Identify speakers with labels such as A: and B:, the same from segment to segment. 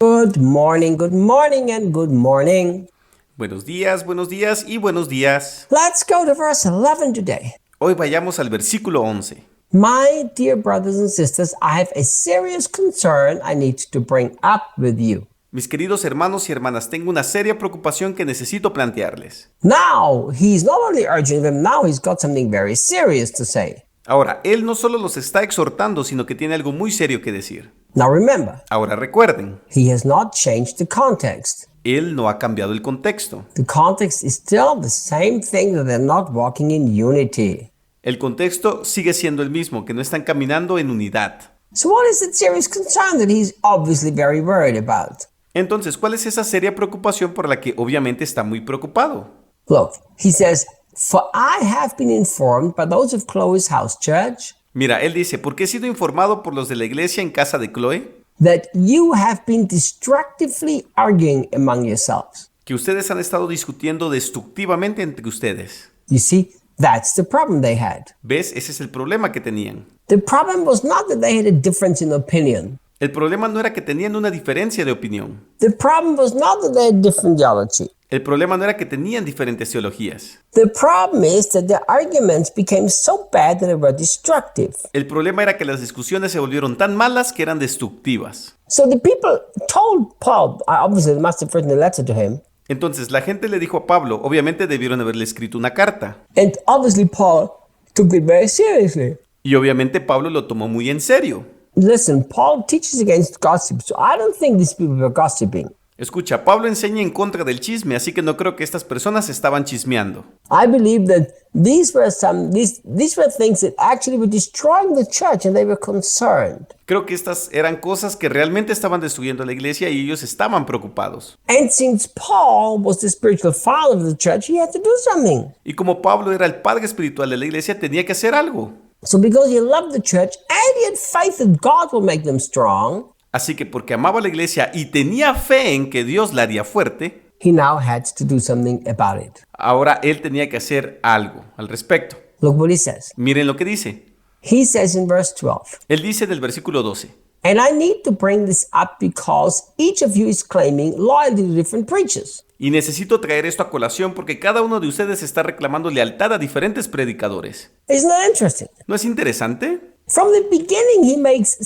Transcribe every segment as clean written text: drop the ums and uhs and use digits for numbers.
A: Good morning, and good morning.
B: Buenos días y buenos días.
A: Let's go to verse 11 today.
B: Hoy vayamos al versículo 11.
A: My dear brothers and sisters, I have a serious concern I need to bring up with you.
B: Mis queridos hermanos y hermanas, tengo una seria preocupación que necesito plantearles.
A: Now, he's not only urging them, now he's got something very serious to say.
B: Ahora, él no solo los está exhortando, sino que tiene algo muy serio que decir.
A: Now remember,
B: Ahora recuerden,
A: he has not changed the context.
B: él no ha cambiado el contexto.
A: The context is still the same thing, that they're not walking in unity.
B: El contexto sigue siendo el mismo, que no están caminando en unidad.
A: So what is the serious concern that he's obviously very worried about?
B: Entonces, ¿cuál es esa seria preocupación por la que obviamente está muy preocupado?
A: Look, he says, for I have been informed by those of Chloe's house church
B: Mira, él dice, porque he sido informado por los de la iglesia en casa de Chloe,
A: that you have been destructively arguing among yourselves.
B: que ustedes han estado discutiendo destructivamente entre ustedes.
A: You see, that's the problem they had.
B: ¿Ves? Ese es el problema que tenían.
A: The problem was not that they had a difference in opinion.
B: El problema no era que tenían una diferencia de opinión.
A: The problem was not that they had different theology.
B: El problema no era que tenían diferentes teologías.
A: The problem is that the arguments became so bad that they were destructive.
B: El problema era que las discusiones se volvieron tan malas que eran destructivas.
A: So the people told Paul, obviously they must have written a letter to him,
B: Entonces la gente le dijo a Pablo, obviamente debieron haberle escrito una carta.
A: and obviously Paul took it very seriously.
B: Y obviamente Pablo lo tomó muy en serio.
A: Listen, Paul teaches against gossip, so I don't think these people were gossiping.
B: Escucha, Pablo enseña en contra del chisme, así que no creo que estas personas estaban chismeando.
A: I believe that these were things that actually were destroying the church, and they were concerned.
B: Creo que estas eran cosas que realmente estaban destruyendo la iglesia y ellos estaban preocupados.
A: And since Paul was the spiritual father of the church, he had to do something.
B: Y como Pablo era el padre espiritual de la iglesia, tenía que hacer algo.
A: So because he loved the church and he had faith that God will make them strong,
B: Así que porque amaba a la iglesia y tenía fe en que Dios la haría fuerte,
A: he now had to do something about it.
B: ahora él tenía que hacer algo al respecto.
A: Look what he says.
B: Miren lo que dice.
A: He says in verse 12,
B: Él dice en el versículo 12,
A: and I need to bring this up because each of you is claiming loyalty to different preachers.
B: y necesito traer esto a colación porque cada uno de ustedes está reclamando lealtad a diferentes predicadores.
A: Isn't that interesting?
B: ¿No es interesante?
A: From the beginning, he makes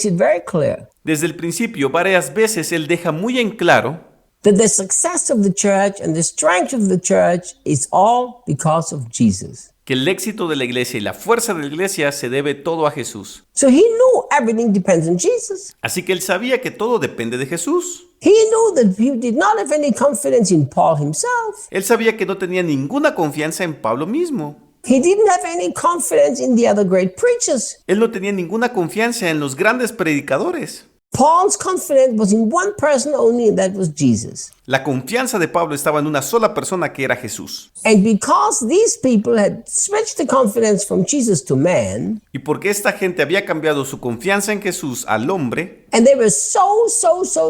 A: it very clear
B: Desde el principio, varias veces, él deja muy en claro
A: that the success of the church and the strength of the church is all because of Jesus.
B: que el éxito de la iglesia y la fuerza de la iglesia se debe todo a Jesús.
A: So he knew everything depends on Jesus.
B: Así que él sabía que todo depende de Jesús.
A: He knew that he did not have any confidence in Paul himself.
B: Él sabía que no tenía ninguna confianza en Pablo mismo.
A: He didn't have any confidence in the other great preachers.
B: Él no tenía ninguna confianza en los grandes predicadores.
A: Paul's confidence was in one person only, and that was Jesus.
B: La confianza de Pablo estaba en una sola persona que era Jesús.
A: And because these people had switched the confidence from Jesus to man,
B: Y porque esta gente había cambiado su confianza en Jesús al hombre,
A: and they were so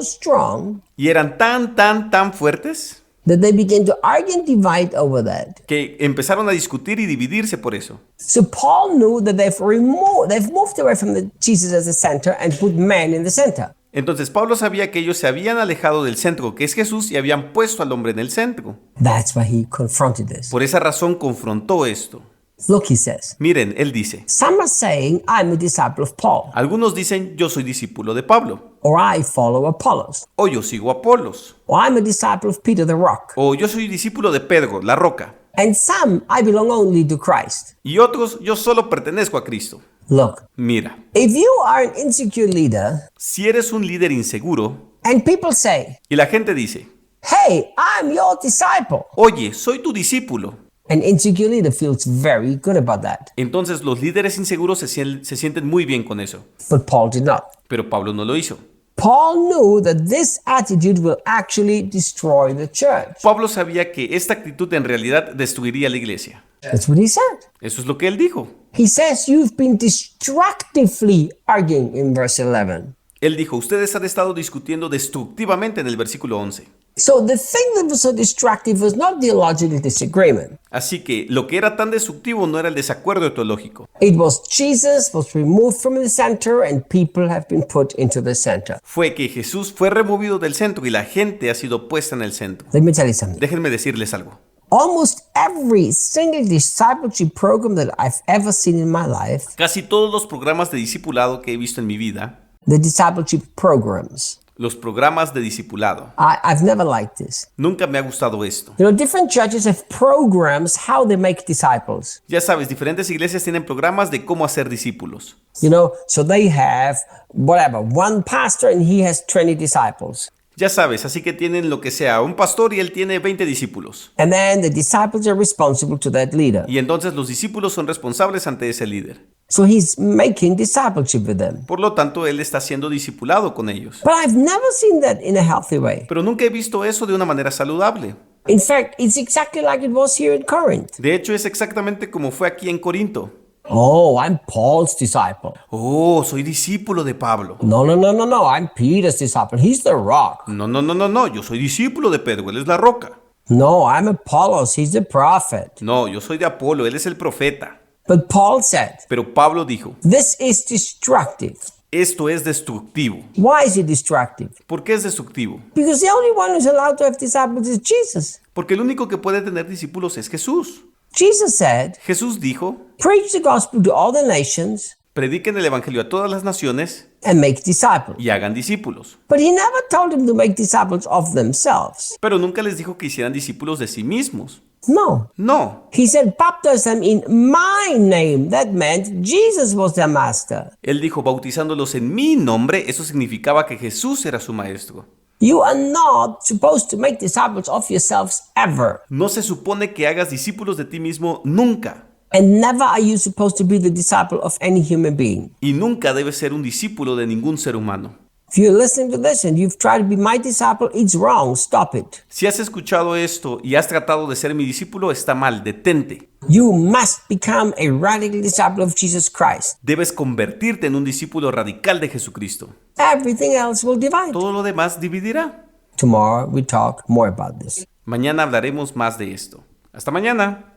A: strong,
B: y eran tan fuertes,
A: that they began to argue and divide over that.
B: que empezaron a discutir y dividirse por eso.
A: So Paul knew that they've moved away from Jesus as the center and put man in the center.
B: Entonces Pablo sabía que ellos se habían alejado del centro, que es Jesús, y habían puesto al hombre en el centro.
A: That's why he confronted this.
B: Por esa razón confrontó esto.
A: Look, he says,
B: Miren, él dice,
A: some are saying, I'm a disciple of Paul,
B: algunos dicen, yo soy discípulo de Pablo,
A: or I follow Apollos,
B: o yo sigo a Apolos,
A: or I'm a disciple of Peter the rock.
B: o yo soy discípulo de Pedro, la roca,
A: And some, I belong only to Christ.
B: y otros, yo solo pertenezco a Cristo.
A: Look,
B: Mira,
A: if you are an insecure leader,
B: si eres un líder inseguro,
A: and people say,
B: y la gente dice,
A: hey, I'm your disciple,
B: oye, soy tu discípulo,
A: an insecure leader feels very good about that.
B: entonces los líderes inseguros se sienten muy bien con eso.
A: But Paul did not.
B: Pero Pablo no lo hizo.
A: Paul knew that this attitude will actually destroy the church.
B: Pablo sabía que esta actitud en realidad destruiría la iglesia.
A: That's what he said.
B: Eso es lo que él dijo.
A: He says you've been destructively arguing in verse 11.
B: Él dijo, ustedes han estado discutiendo destructivamente en el versículo 11.
A: So the thing that was so destructive was not theological disagreement.
B: Así que lo que era tan destructivo no era el desacuerdo teológico.
A: It was Jesus was removed from the center and people have been put into the center.
B: Fue que Jesús fue removido del centro y la gente ha sido puesta en el centro.
A: Let me tell you something.
B: Déjenme decirles algo.
A: Almost every single discipleship program that I've ever seen in my life,
B: Casi todos los programas de discipulado que he visto en mi vida,
A: the discipleship programs,
B: los programas de discipulado,
A: I've never liked this.
B: nunca me ha gustado esto.
A: You know, different churches have programs how they make disciples.
B: Ya sabes, diferentes iglesias tienen programas de cómo hacer discípulos.
A: You know, so they have whatever, one pastor and he has 20 disciples.
B: Ya sabes, así que tienen lo que sea, un pastor y él tiene 20 discípulos.
A: And then the disciples are responsible to that leader.
B: Y entonces los discípulos son responsables ante ese líder.
A: So he's making discipleship with them.
B: Por lo tanto, él está siendo discipulado con ellos.
A: But I've never seen that in a healthy way.
B: Pero nunca he visto eso de una manera saludable.
A: In fact, it's exactly like it was here in Corinth.
B: De hecho, es exactamente como fue aquí en Corinto.
A: Oh, I'm Paul's disciple.
B: Oh, soy discípulo de Pablo.
A: No, I'm Peter's disciple. He's the rock.
B: No, yo soy discípulo de Pedro, él es la roca.
A: No, I'm Apollos. He's the prophet.
B: No, yo soy de Apolo, él es el profeta.
A: But Paul said,
B: Pero Pablo dijo,
A: this is destructive.
B: esto es destructivo.
A: Why is it destructive?
B: ¿Por qué es destructivo?
A: Because the only one who's allowed to have disciples is Jesus.
B: Porque el único que puede tener discípulos es Jesús.
A: Jesus said,
B: Jesús dijo,
A: preach the gospel to all the nations
B: prediquen el evangelio a todas las naciones
A: and make disciples.
B: y hagan discípulos.
A: But he never told them to make disciples of themselves.
B: Pero nunca les dijo que hicieran discípulos de sí mismos.
A: No.
B: No,
A: He said, baptize them in my name. That meant Jesus was their master.
B: él dijo bautizándolos en mi nombre, eso significaba que Jesús era su maestro.
A: You are not supposed to make disciples of yourselves ever.
B: No se supone que hagas discípulos de ti mismo nunca.
A: And never are you supposed to be the disciple of any human being.
B: Y nunca debes ser un discípulo de ningún ser humano.
A: If you're listening to this and you've tried to be my disciple, it's wrong. Stop it.
B: Si has escuchado esto y has tratado de ser mi discípulo, está mal, detente.
A: You must become a radical disciple of Jesus Christ.
B: Debes convertirte en un discípulo radical de Jesucristo.
A: Everything else will divide.
B: Todo lo demás dividirá.
A: Tomorrow we talk more about this.
B: Mañana hablaremos más de esto. Hasta mañana.